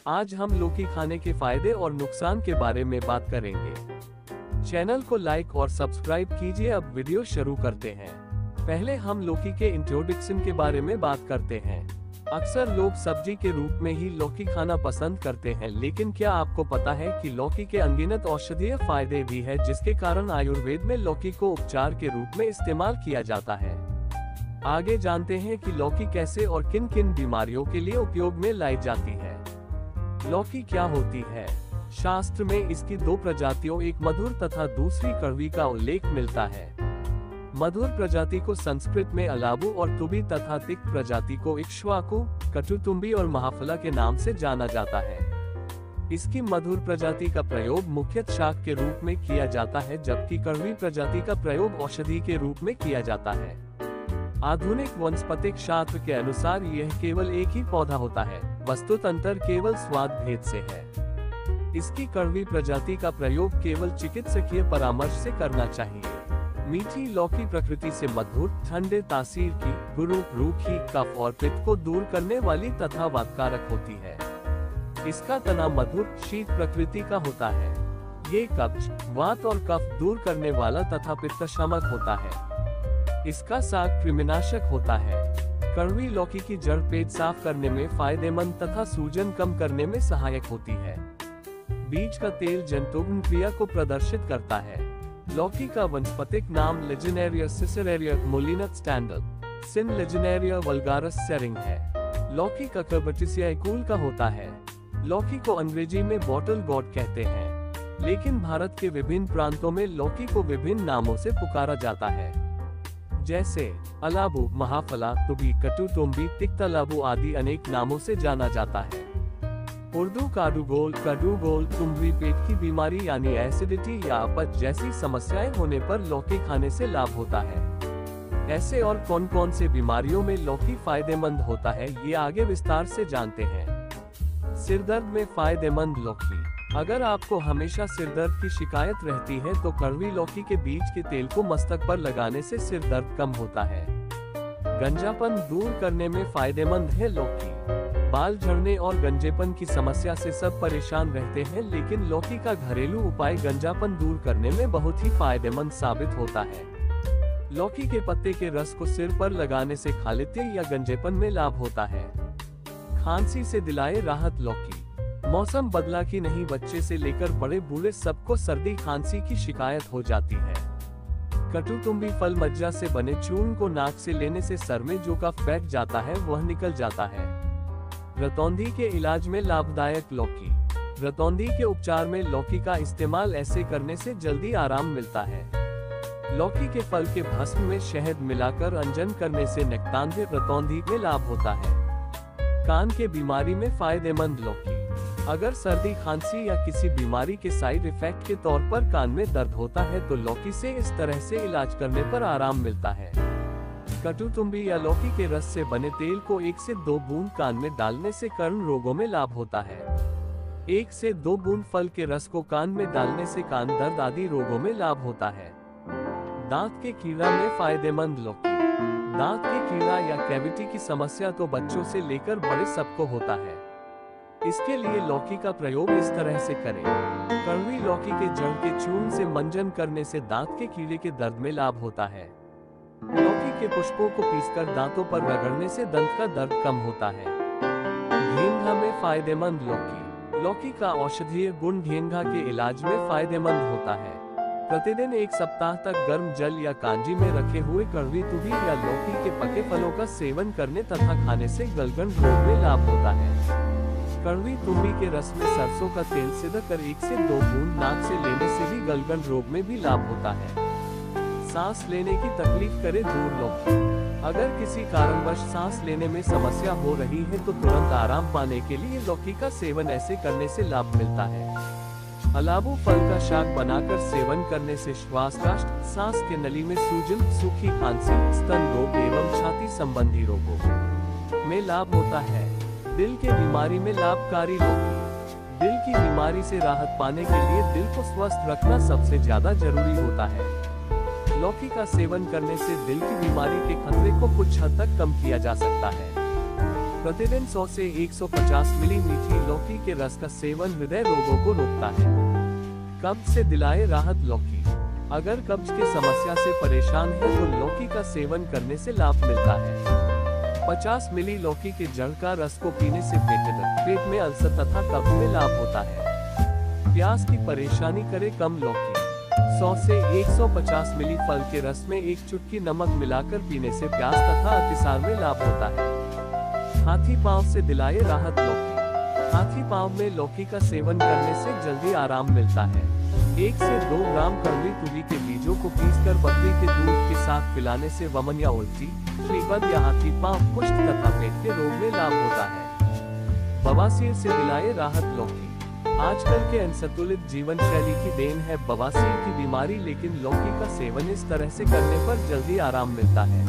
आज हम लौकी खाने के फायदे और नुकसान के बारे में बात करेंगे। चैनल को लाइक और सब्सक्राइब कीजिए। अब वीडियो शुरू करते हैं। पहले हम लौकी के इंट्रोडक्शन के बारे में बात करते हैं। अक्सर लोग सब्जी के रूप में ही लौकी खाना पसंद करते हैं, लेकिन क्या आपको पता है कि लौकी के अनगिनत औषधीय फायदे भी है, जिसके कारण आयुर्वेद में लौकी को उपचार के रूप में इस्तेमाल किया जाता है। आगे जानते हैं कि लौकी कैसे और किन किन बीमारियों के लिए उपयोग में लाई जाती है। लौकी क्या होती है? शास्त्र में इसकी दो प्रजातियों, एक मधुर तथा दूसरी कड़वी का उल्लेख मिलता है। मधुर प्रजाति को संस्कृत में अलाबू और तुबी तथा तिक्त प्रजाति को इक्ष्वाकु, कटुतुम्बी और महाफला के नाम से जाना जाता है। इसकी मधुर प्रजाति का प्रयोग मुख्यतः शाक के रूप में किया जाता है, जबकि कड़वी प्रजाति का प्रयोग औषधि के रूप में किया जाता है। आधुनिक वनस्पतिक शास्त्र के अनुसार यह केवल एक ही पौधा होता है, वस्तुतंत्र केवल स्वाद भेद से है। इसकी कड़वी प्रजाति का प्रयोग केवल चिकित्सकीय परामर्श से करना चाहिए। मीठी लौकी प्रकृति से मधुर, ठंडे तासीर की, गुरु, रूखी, कफ और पित्त को दूर करने वाली तथा वातकारक होती है। इसका तना मधुर, शीत प्रकृति का होता है। ये कब्ज, वात और कफ दूर करने वाला तथा पित्तशमक होता है। इसका साग कृमिनाशक होता है। कड़वी लौकी की जड़ पेट साफ करने में फायदेमंद तथा सूजन कम करने में सहायक होती है। बीज का तेल जंतुग्न क्रिया को प्रदर्शित करता है। लौकी का वनस्पतिक नाम लेजिनेरिया सिसेरेरिया मोलिनस स्टैंडर्ड, सिन लेजिनेरिया वल्गारस सेरिंग है। लौकी का कर्बेटिसियाई कुल का होता है। लौकी को अंग्रेजी में बॉटल गॉड कहते हैं, लेकिन भारत के विभिन्न प्रांतों में लौकी को विभिन्न नामों से पुकारा जाता है, जैसे अलाबू, महाफला, तुबी, कटुतुम्बी, तिक्तलाबू आदि अनेक नामों से जाना जाता है। उर्दू काडूगोल, तुम्बी पेट की बीमारी यानी एसिडिटी या अपच जैसी समस्याएं होने पर लौकी खाने से लाभ होता है। ऐसे और कौन कौन से बीमारियों में लौकी फायदेमंद होता है, ये आगे विस्तार से जानते हैं। सिरदर्द में फायदेमंद लौकी। अगर आपको हमेशा सिरदर्द की शिकायत रहती है तो कड़वी लौकी के बीज के तेल को मस्तक पर लगाने से सिर दर्द कम होता है। गंजापन दूर करने में फायदेमंद है लौकी। बाल झड़ने और गंजेपन की समस्या से सब परेशान रहते हैं, लेकिन लौकी का घरेलू उपाय गंजापन दूर करने में बहुत ही फायदेमंद साबित होता है। लौकी के पत्ते के रस को सिर पर लगाने से खालित्य या गंजेपन में लाभ होता है। खांसी से दिलाए राहत लौकी। मौसम बदला कि नहीं, बच्चे से लेकर बड़े बूढ़े सबको सर्दी खांसी की शिकायत हो जाती है। कटुतुम्बी फल मज्जा से बने चूर्ण को नाक से लेने से सर में जो कफ बैठ जाता है वह निकल जाता है। रतौंधी के इलाज में लाभदायक लौकी। रतौंधी के उपचार में लौकी का इस्तेमाल ऐसे करने से जल्दी आराम मिलता है। लौकी के फल के भस्म में शहद मिलाकर अंजन करने से नेक्तांध्य रतौंधी में लाभ होता है। कान के बीमारी में फायदेमंद लौकी। अगर सर्दी खांसी या किसी बीमारी के साइड इफेक्ट के तौर पर कान में दर्द होता है तो लौकी से इस तरह से इलाज करने पर आराम मिलता है। कटुतुम्बी या लौकी के रस से बने तेल को 1 से 2 बूंद कान में डालने से कर्ण रोगों में लाभ होता है। 1 से 2 बूंद फल के रस को कान में डालने से कान दर्द आदि रोगों में लाभ होता है। दांत के कीड़ा में फायदेमंद लौकी। दांत के कीड़ा या कैविटी की समस्या तो बच्चों से लेकर बड़े सबको होता है। इसके लिए लौकी का प्रयोग इस तरह से करें। कड़वी लौकी के जड़ के चूर्ण से मंजन करने से दांत के कीड़े के दर्द में लाभ होता है। लौकी के पुष्पों को पीसकर दांतों पर रगड़ने से दंत का दर्द कम होता है। घेंघा में फायदेमंद लौकी। लौकी का औषधीय गुण घेंघा के इलाज में फायदेमंद होता है। प्रतिदिन 1 सप्ताह तक गर्म जल या कांजी में रखे हुए कड़वी तुबी या लौकी के पके फलों का सेवन करने तथा खाने से गलगंड रोग में लाभ होता है। कड़वी तुम्बी के रस में सरसों का तेल सिदकर 1 से 2 बूंद नाक से लेने से भी गलगंड रोग में भी लाभ होता है। सांस लेने की तकलीफ करे दूर लौकी। अगर किसी कारणवश सांस लेने में समस्या हो रही है तो तुरंत आराम पाने के लिए लौकी का सेवन ऐसे करने से लाभ मिलता है। अलाबू फल का शाक बनाकर सेवन करने से श्वासकाष्ठ, सांस के नली में सूजन, सूखी खांसी, स्तन रोग एवं छाती संबंधी रोगों में लाभ होता है। दिल के बीमारी में लाभकारी लौकी। दिल की बीमारी से राहत पाने के लिए दिल को स्वस्थ रखना सबसे ज्यादा जरूरी होता है। लौकी का सेवन करने से दिल की बीमारी के खतरे को कुछ हद तक कम किया जा सकता है। प्रतिदिन 100 से 150 मिली मीठी लौकी के रस का सेवन हृदय रोगों को रोकता है। कब्ज से दिलाए राहत लौकी। अगर कब्ज की समस्या से परेशान है तो लौकी का सेवन करने से लाभ मिलता है। 50 मिली लौकी के जड़ का रस को पीने से पेट में अल्सर तथा कब्ज में लाभ होता है। प्यास की परेशानी करे कम लौकी। 100 से 150 मिली फल के रस में एक चुटकी नमक मिलाकर पीने से प्यास तथा अतिसार में लाभ होता है। हाथी पांव से दिलाए राहत लौकी। हाथी पांव में लौकी का सेवन करने से जल्दी आराम मिलता है। 1 से 2 ग्राम कड़वी तुरी के बीजों को पीसकर बकरी के दूध के साथ पिलाने से वमन या उल्टी, श्रीबंद या हाथी पांव, कुष्ठ तथा पेट के रोग में लाभ होता है। बवासीर से दिलाए राहत लौकी। आजकल के असंतुलित जीवन शैली की देन है बवासीर की बीमारी, लेकिन लौकी का सेवन इस तरह से करने पर जल्दी आराम मिलता है।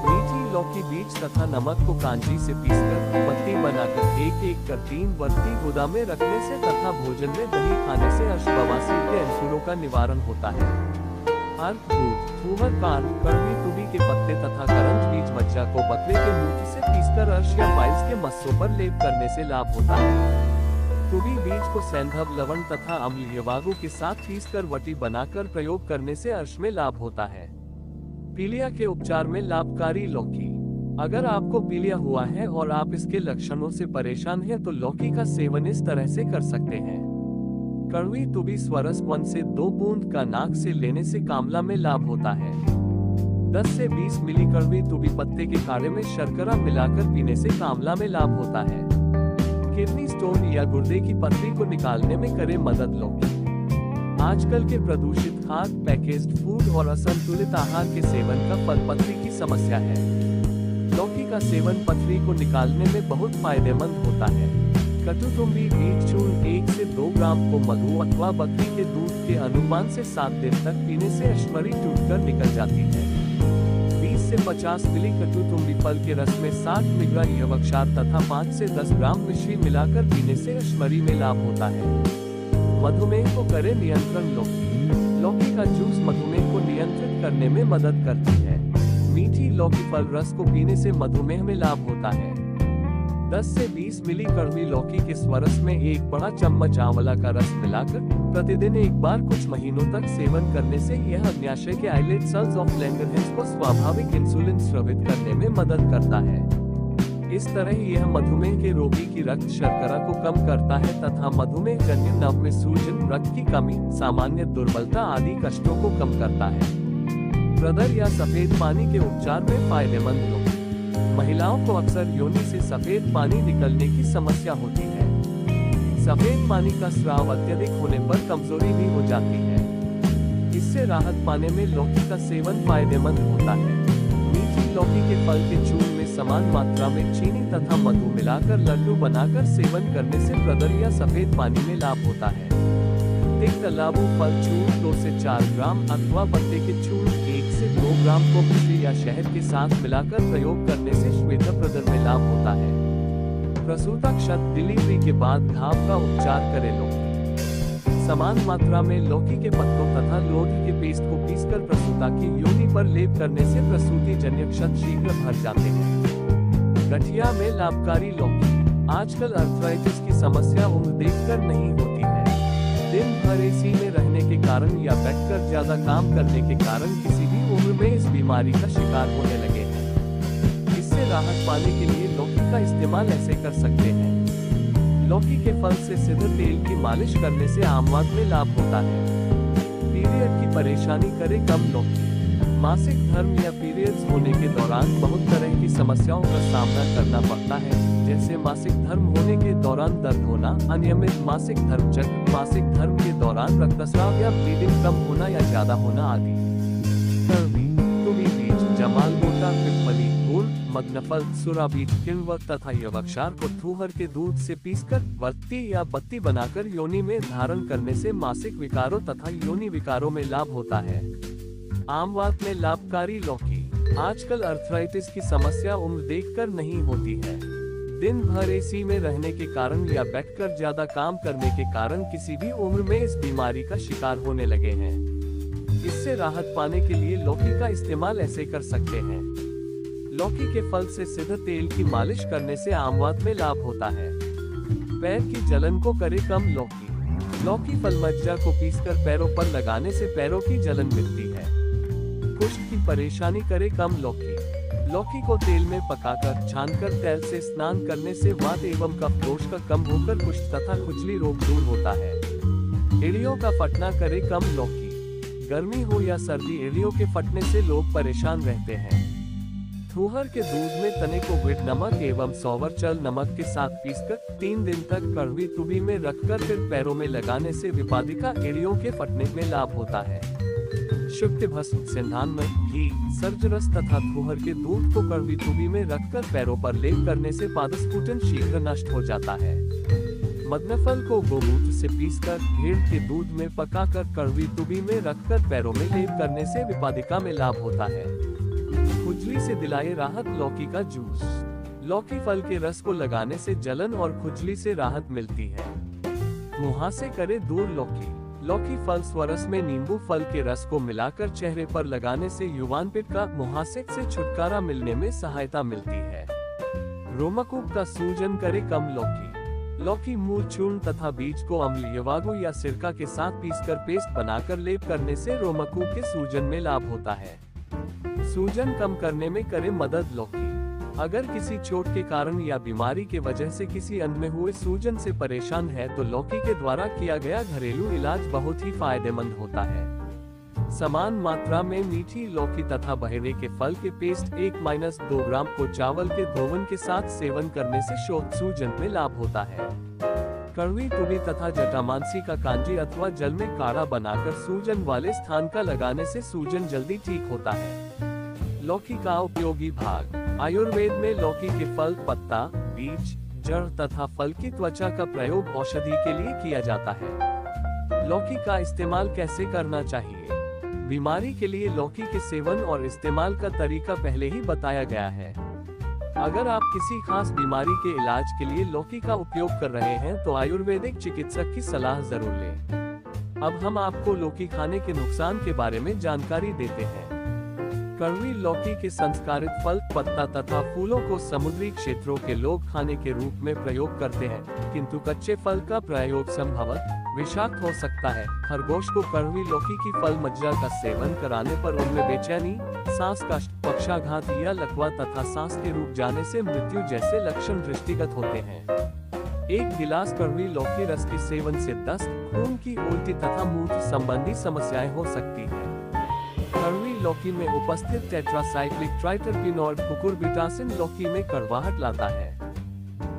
मीठी लौकी बीज तथा नमक को कांजी से पीसकर पत्ती बनाकर एक कर 3 वर्ती गुदा में रखने से तथा भोजन में दही खाने से बवासीर के अंकुरों का निवारण होता है। अर्क दूध, थूमर कान, कड़वी तुरी के पत्ते तथा करंज बीज मज्जा को बकरे के मूत्र से पीसकर अर्श या पाइल्स के मस्सों पर लेप करने से लाभ होता है। तुरी बीज को सैंधव, लवण तथा अम्ल यवागु के साथ पीसकर वटी बनाकर प्रयोग करने से अर्श में लाभ होता है। पीलिया के उपचार में लाभकारी लौकी। अगर आपको पीलिया हुआ है और आप इसके लक्षणों से परेशान हैं तो लौकी का सेवन इस तरह से कर सकते हैं। कड़वी तुरी स्वरस 1 से 2 बूंद का नाक से लेने से कामला में लाभ होता है। 10 से 20 मिली कड़वी तुरी पत्ते के काढ़े में शर्करा मिलाकर पीने से कामला में लाभ होता है। किडनी स्टोन या गुर्दे की पथरी को निकालने में करे मदद लौकी। आजकल के प्रदूषित खाद्य, पैकेज्ड फूड और असंतुलित आहार के सेवन का फल पथरी की समस्या है। लौकी का सेवन पथरी को निकालने में बहुत फायदेमंद होता है। कटुतुम्बी बीज चूर्ण 1 से 2 ग्राम को मधु अथवा बकरी के दूध के अनुपान से 7 दिन तक पीने से अश्मरी टूटकर निकल जाती है। 20 से 50 मिली कटुतुम्बी फल के रस में 60 मिलीग्राम यवक्षार तथा 5 से 10 ग्राम मिश्री मिलाकर पीने से अश्मरी में लाभ होता है। मधुमेह को करे नियंत्रण लौकी। लौकी का जूस मधुमेह को नियंत्रित करने में मदद करती है। मीठी लौकी फल रस को पीने से मधुमेह में लाभ होता है। 10 से 20 मिली कड़वी लौकी के स्वरस में 1 बड़ा चम्मच आंवला का रस मिलाकर प्रतिदिन 1 बार कुछ महीनों तक सेवन करने से यह अग्न्याशय के आइलेट सेल्स ऑफ लैंगरहैंस को स्वाभाविक इंसुलिन स्रावित करने में मदद करता है। इस तरह यह मधुमेह के रोगी की रक्त शर्करा को कम करता है तथा मधुमेह जन्य नव में सूजन, रक्त की कमी, सामान्य दुर्बलता आदि कष्टों को कम करता है। प्रदर या सफेद पानी के उपचार में फायदेमंद लौकी। महिलाओं को अक्सर योनि से सफेद पानी निकलने की समस्या होती है। सफेद पानी का स्राव अत्यधिक होने पर कमजोरी भी हो जाती है। इससे राहत पाने में लौकी का सेवन फायदेमंद होता है। मीठी लौकी के फल के चूर्ण में समान मात्रा में चीनी तथा मधु मिलाकर लड्डू बनाकर सेवन करने से प्रदर या सफेद पानी में लाभ होता है। तिक्त लाबू फल चूर्ण 2 से 4 ग्राम अथवा पत्ते के चूर्ण 1 से 2 ग्राम को मिश्री या शहद के साथ मिलाकर प्रयोग करने से श्वेत प्रदर में लाभ होता है। प्रसूता क्षत डिलीवरी के बाद घाव का उपचार करे लौकी। समान मात्रा में लौकी के पत्तों तथा लौकी के पेस्ट को पीसकर प्रसूता की योनि पर लेप करने से प्रसूति जन्य क्षत शीघ्र भर जाते हैं। गठिया में लाभकारी लौकी। आजकल अर्थराइटिस की समस्या उम्र देखकर नहीं होती है। दिन भर एसी में रहने के कारण या बैठकर ज्यादा काम करने के कारण किसी भी उम्र में इस बीमारी का शिकार होने लगे हैं। इससे राहत पाने के लिए लौकी का इस्तेमाल ऐसे कर सकते हैं। लौकी के फल से सिद्ध तेल की मालिश करने से आमवात में लाभ होता है। पीरियड की परेशानी करे कम लौकी। मासिक धर्म या पीरियड्स होने के दौरान बहुत तरह की समस्याओं का सामना करना पड़ता है, जैसे मासिक धर्म होने के दौरान दर्द होना, अनियमित मासिक धर्म चक्र, मासिक धर्म के दौरान रक्तस्राव या ब्लीडिंग कम होना या ज्यादा होना आदि। कड़वी तुरी बीज, जमाल गोटा, पिपली, गुड़, मगनफल, सुराबीज, किण्व तथा यवक्षार को थूहर के दूध से पीसकर वर्ती या बत्ती बनाकर योनि में धारण करने से मासिक विकारों तथा योनि विकारों में लाभ होता है। आमवात में लाभकारी लौकी। आजकल अर्थराइटिस की समस्या उम्र देखकर नहीं होती है। दिन भर एसी में रहने के कारण या बैठकर ज्यादा काम करने के कारण किसी भी उम्र में इस बीमारी का शिकार होने लगे हैं। इससे राहत पाने के लिए लौकी का इस्तेमाल ऐसे कर सकते हैं। लौकी के फल से सिद्ध तेल की मालिश करने से आमवात में लाभ होता है। पैर की जलन को करे कम। लौकी फल मज्जा को पीसकर पैरों पर लगाने से पैरों की जलन मिटती है। कुष्ठ की परेशानी करे कम। लौकी को तेल में पकाकर छानकर तेल से स्नान करने से वात एवं कफ दोष का कम होकर कुष्ठ तथा खुजली रोग दूर होता है। एड़ियों का फटना करे कम। गर्मी हो या सर्दी, एड़ियों के फटने से लोग परेशान रहते हैं। थूहर के दूध में तने को विट नमक एवं सौवरचल नमक के साथ पीसकर 3 दिन तक कड़वी तुबी में रखकर फिर पैरों में लगाने से विपादिका एड़ियों के फटने में लाभ होता है। शुक्त भस्म, सिंधान में घी, सर्जरस तथा थूहर के दूध को कड़वी तुबी में रखकर पैरों पर लेप करने से पादस्फुटन शीघ्र नष्ट हो जाता है। मदनफल को गोमूत्र से पीसकर भेड़ के दूध में पकाकर कड़वी तुबी में रखकर पैरों में लेप करने से विपादिका में लाभ होता है। खुजली से दिलाए राहत। लौकी का जूस। लौकी फल के रस को लगाने से जलन और खुजली से राहत मिलती है। मुहासे करे दूर। लौकी फल स्वरस में नींबू फल के रस को मिलाकर चेहरे पर लगाने से युवानपित्त का मुहासे से छुटकारा मिलने में सहायता मिलती है। रोमकूप का सूजन करे कम। लौकी मूल चूर्ण तथा बीज को अम्ल यवागु या सिरका के साथ पीसकर पेस्ट बनाकर लेप करने से रोमकूप के सूजन में लाभ होता है। सूजन कम करने में करे मदद। अगर किसी चोट के कारण या बीमारी के वजह से किसी अंग में हुए सूजन से परेशान है तो लौकी के द्वारा किया गया घरेलू इलाज बहुत ही फायदेमंद होता है। समान मात्रा में मीठी लौकी तथा बहेरे के फल के पेस्ट 1-2 ग्राम को चावल के धोवन के साथ सेवन करने से शोथ सूजन में लाभ होता है। कड़वी तुबी तथा जटामांसी का कांजी अथवा जल में काढ़ा बनाकर सूजन वाले स्थान का लगाने से सूजन जल्दी ठीक होता है। लौकी का उपयोगी भाग। आयुर्वेद में लौकी के फल, पत्ता, बीज, जड़ तथा फल की त्वचा का प्रयोग औषधि के लिए किया जाता है। लौकी का इस्तेमाल कैसे करना चाहिए? बीमारी के लिए लौकी के सेवन और इस्तेमाल का तरीका पहले ही बताया गया है। अगर आप किसी खास बीमारी के इलाज के लिए लौकी का उपयोग कर रहे हैं तो आयुर्वेदिक चिकित्सक की सलाह जरूर लें। अब हम आपको लौकी खाने के नुकसान के बारे में जानकारी देते हैं। कड़वी लौकी के संस्कारित फल, पत्ता तथा फूलों को समुद्री क्षेत्रों के लोग खाने के रूप में प्रयोग करते हैं, किंतु कच्चे फल का प्रयोग संभवतः विषाक्त हो सकता है। खरगोश को कड़वी लौकी की फल मज्जा का सेवन कराने पर उनमें बेचैनी, सांस कष्ट, पक्षाघात या लकवा तथा सांस के रुक जाने से मृत्यु जैसे लक्षण दृष्टिगत होते हैं। 1 गिलास कड़वी लौकी रस के सेवन से दस्त, खून की उल्टी तथा मूत्र संबंधी समस्याएं हो सकती हैं। कड़वी लौकी में उपस्थित टेट्रासाइक्लिक ट्राइटरपीनॉल कुकुरबिटासिन लौकी में कड़वाहट लाता है।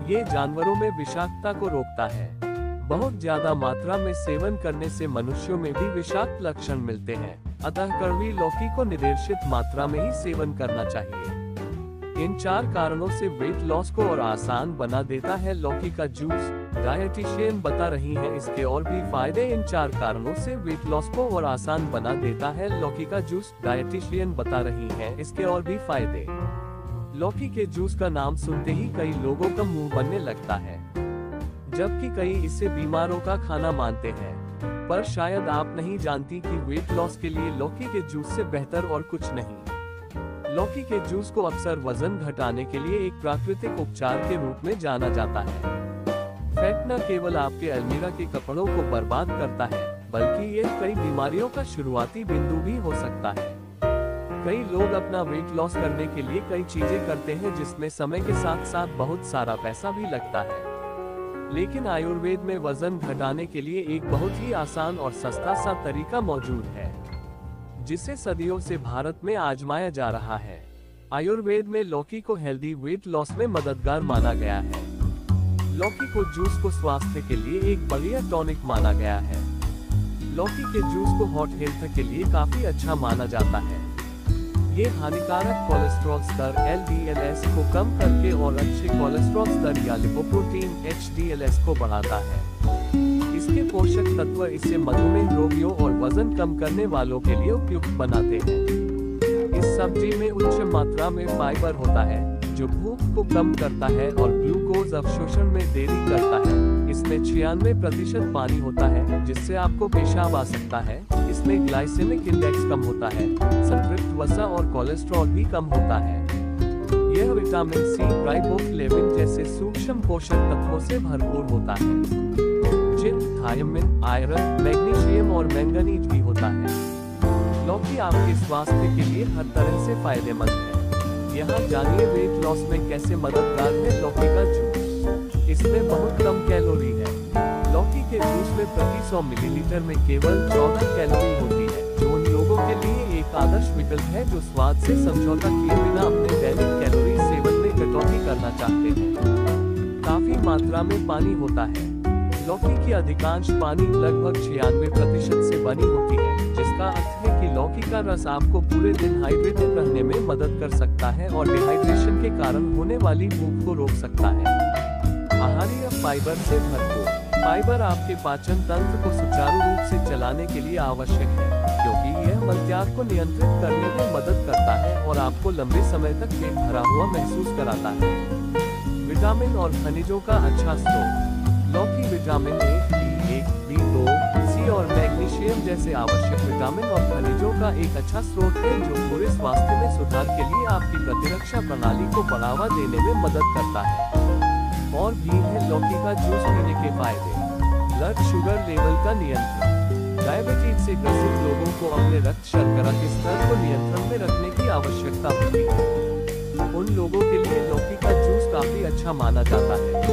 ये जानवरों में विषाक्तता को रोकता है। बहुत ज्यादा मात्रा में सेवन करने से मनुष्यों में भी विषाक्त लक्षण मिलते हैं, अतः कड़वी लौकी को निर्देशित मात्रा में ही सेवन करना चाहिए। इन 4 कारणों से वेट लॉस को और आसान बना देता है लौकी का जूस। डायटिशियन बता रही हैं इसके और भी फायदे। इन 4 कारणों से वेट लॉस को और आसान बना देता है लौकी का जूस। डायटिशियन बता रही हैं इसके और भी फायदे। लौकी के जूस का नाम सुनते ही कई लोगों का मुंह बनने लगता है, जबकि कई इसे बीमारों का खाना मानते हैं। पर शायद आप नहीं जानती कि वेट लॉस के लिए लौकी के जूस से बेहतर और कुछ नहीं। लौकी के जूस को अक्सर वजन घटाने के लिए एक प्राकृतिक उपचार के रूप में जाना जाता है। फैट न केवल आपके अलमीरा के कपड़ों को बर्बाद करता है, बल्कि ये कई बीमारियों का शुरुआती बिंदु भी हो सकता है। कई लोग अपना वेट लॉस करने के लिए कई चीजें करते हैं, जिसमें समय के साथ साथ बहुत सारा पैसा भी लगता है। लेकिन आयुर्वेद में वजन घटाने के लिए एक बहुत ही आसान और सस्ता सा तरीका मौजूद है, जिसे सदियों से भारत में आजमाया जा रहा है। आयुर्वेद में लौकी को हेल्दी वेट लॉस में मददगार माना गया है। लौकी को जूस को स्वास्थ्य के लिए एक बढ़िया टॉनिक माना गया है। लौकी के जूस को हॉट हेल्थ के लिए काफी अच्छा माना जाता है। ये हानिकारक कोलेस्ट्रॉल स्तर LDLs को कम करके और अच्छे कोलेस्ट्रॉल स्तर या लिपोप्रोटीन HDLs को बढ़ाता है। इसके पोषक तत्व इसे मधुमेह रोगियों और वजन कम करने वालों के लिए उपयुक्त बनाते हैं। इस सब्जी में उच्च मात्रा में फाइबर होता है, जो भूख को कम करता है और ग्लूकोज अवशोषण में देरी करता है। इसमें 96% पानी होता है, जिससे आपको पेशाब आ सकता है। इसमें ग्लाइसेमिक इंडेक्स कम होता है, संतृप्त वसा और कोलेस्ट्रॉल भी कम होता है। यह विटामिन सी, राइबोफ्लेविन जैसे सूक्ष्म पोषक तत्वों से भरपूर होता है, जिनमें थायमिन, आयरन, मैग्नीशियम और मैंगनीज भी होता है। लौकी आपके स्वास्थ्य के लिए हर तरह से फायदेमंद है। यहाँ जानिए वेट लॉस में कैसे मददगार है लौकी का जूस। इसमें बहुत कम कैलोरी है। लौकी के जूस में प्रति 100 मिलीलीटर में केवल 14 कैलोरी होती है, जो उन लोगों के लिए एक आदर्श विकल्प है जो स्वाद से समझौता किए बिना अपने दैनिक कैलोरी सेवन में कटौती करना चाहते हैं। काफी मात्रा में पानी होता है। लौकी की अधिकांश पानी लगभग 96% से बनी होती है, जिसका अर्थ है कि लौकी का रस आपको पूरे दिन हाइड्रेटेड रहने में मदद कर सकता है और डिहाइड्रेशन के कारण होने वाली भूख को रोक सकता है। आहारीय फाइबर से भरपूर। फाइबर आपके पाचन तंत्र को सुचारू रूप से चलाने के लिए आवश्यक है, क्योंकि यह मलत्याग को नियंत्रित करने में मदद करता है और आपको लंबे समय तक पेट भरा हुआ महसूस कराता है। विटामिन और खनिजों का अच्छा स्रोत। लौकी vitamin A, B1, B2, C और मैग्नीशियम जैसे आवश्यक विटामिन और खनिजों का एक अच्छा स्रोत है जो पूरे स्वास्थ्य में सुधार के लिए आपकी प्रतिरक्षा प्रणाली को बढ़ावा देने में मदद करता है। और भी है लौकी का जूस पीने के फायदे। ब्लड शुगर लेवल का नियंत्रण। डायबिटीज से ग्रसित लोगों को अपने रक्त शर्करा के स्तर को नियंत्रण में रखने की आवश्यकता होती है। उन लोगों के लिए लौकी का जूस काफी अच्छा माना जाता है,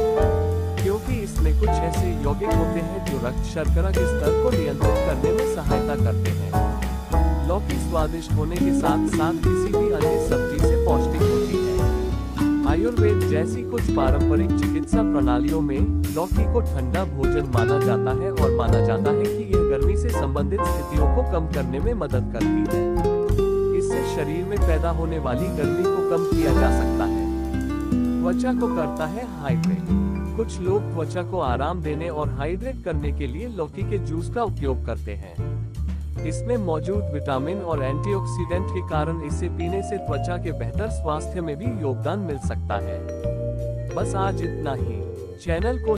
क्योंकि इसमें कुछ ऐसे यौगिक होते हैं जो रक्त शर्करा के स्तर को नियंत्रित करने में सहायता करते हैं। लौकी स्वादिष्ट होने के साथ साथ किसी भी अन्य सब्जी से पौष्टिक होती है। आयुर्वेद जैसी कुछ पारंपरिक चिकित्सा प्रणालियों में लौकी को ठंडा भोजन माना जाता है और माना जाता है कि यह गर्मी से संबंधित स्थितियों को कम करने में मदद करती है। इससे शरीर में पैदा होने वाली गर्मी को कम किया जा सकता है। त्वचा को करता है हाइड्रेट। कुछ लोग त्वचा को आराम देने और हाइड्रेट करने के लिए लौकी के जूस का उपयोग करते हैं। इसमें मौजूद विटामिन और एंटीऑक्सीडेंट के कारण इसे पीने से त्वचा के बेहतर स्वास्थ्य में भी योगदान मिल सकता है। बस आज इतना ही। चैनल को